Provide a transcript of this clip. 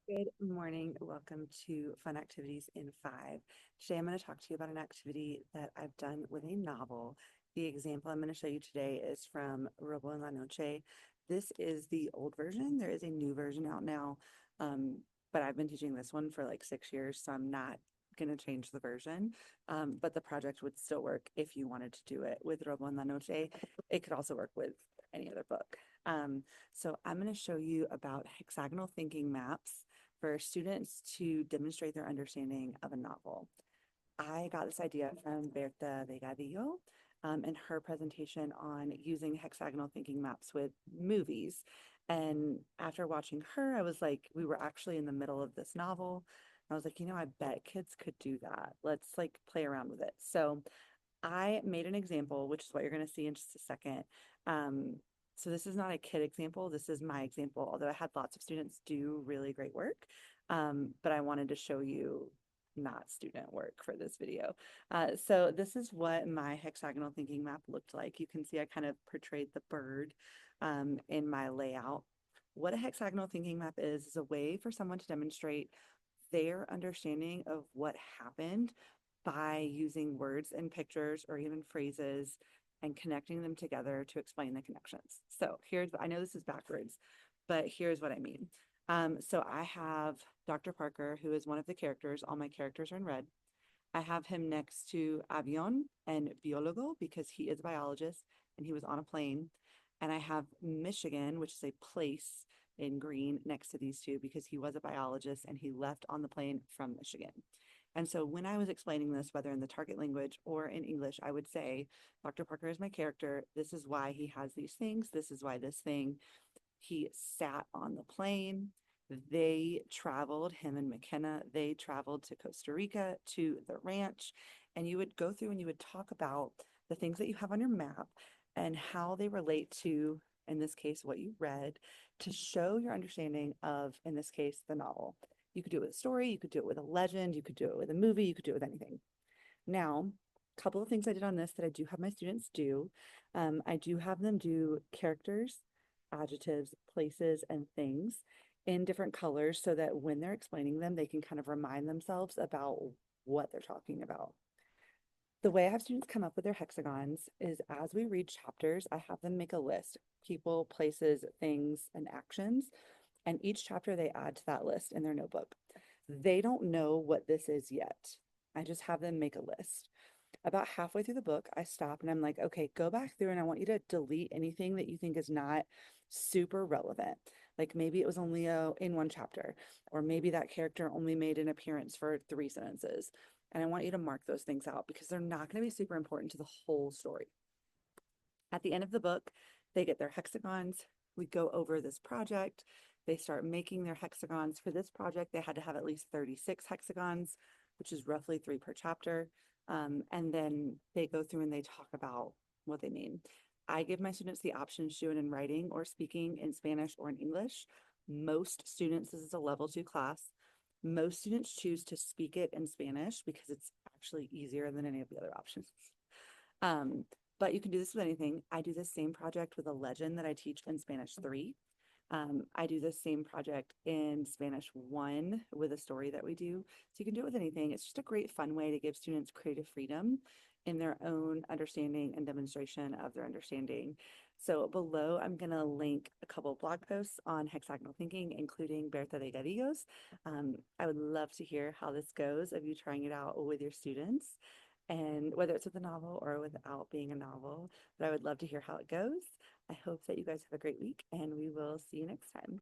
Good morning. Welcome to Fun Activities in 5. Today I'm going to talk to you about an activity that I've done with a novel. The example I'm going to show you today is from Robo en la Noche. This is the old version. There is a new version out now, but I've been teaching this one for like 6 years, so I'm not going to change the version. But the project would still work if you wanted to do it with Robo en la Noche. It could also work with any other book. So I'm going to show you about hexagonal thinking maps for students to demonstrate their understanding of a novel. I got this idea from Berta Vegadillo in her presentation on using hexagonal thinking maps with movies. And after watching her, I was like, we were actually in the middle of this novel. I was like, I bet kids could do that. Let's like play around with it. So I made an example, which is what you're going to see in just a second. Um, so this is not a kid example. This is my example, although I had lots of students do really great work. But I wanted to show you not student work for this video. So this is what my hexagonal thinking map looked like. You can see I kind of portrayed the bird in my layout. What a hexagonal thinking map is a way for someone to demonstrate their understanding of what happened by using words and pictures or even phrases and connecting them together to explain the connections. So I know this is backwards, but here's what I mean. So I have Dr. Parker, who is one of the characters. All my characters are in red. I have him next to Avion and Biologo because he is a biologist and he was on a plane. And I have Michigan, which is a place in green next to these two because he was a biologist and he left on the plane from Michigan. And so when I was explaining this, whether in the target language or in English, I would say, Dr. Parker is my character. This is why he has these things. This is why this thing. He sat on the plane. They traveled, him and McKenna, they traveled to Costa Rica to the ranch. And you would go through and you would talk about the things that you have on your map and how they relate to, in this case, what you read to show your understanding of, in this case, the novel. You could do it with a story, you could do it with a legend, you could do it with a movie, you could do it with anything. Now, a couple of things I did on this that I do have my students do. I do have them do characters, adjectives, places, and things in different colors so that when they're explaining them, they can kind of remind themselves about what they're talking about. The way I have students come up with their hexagons is as we read chapters, I have them make a list, people, places, things, and actions. And each chapter they add to that list in their notebook. They don't know what this is yet. I just have them make a list. About halfway through the book, I stop and I'm like, okay, go back through and I want you to delete anything that you think is not super relevant. Like maybe it was only in one chapter, or maybe that character only made an appearance for 3 sentences. And I want you to mark those things out because they're not going to be super important to the whole story. At the end of the book, they get their hexagons. We go over this project. They start making their hexagons. For this project, they had to have at least 36 hexagons, which is roughly 3 per chapter. And then they go through and they talk about what they mean. I give my students the option to do it in writing or speaking in Spanish or in English. Most students, this is a level 2 class. Most students choose to speak it in Spanish because it's actually easier than any of the other options. Um, but you can do this with anything. I do the same project with a legend that I teach in Spanish 3. I do the same project in Spanish 1 with a story that we do. So you can do it with anything. It's just a great fun way to give students creative freedom in their own understanding and demonstration of their understanding. So below, I'm going to link a couple of blog posts on hexagonal thinking, including Berta de Garrigos. I would love to hear how this goes of you trying it out with your students and whether it's with a novel or without being a novel. But I would love to hear how it goes. I hope that you guys have a great week and we will see you next time.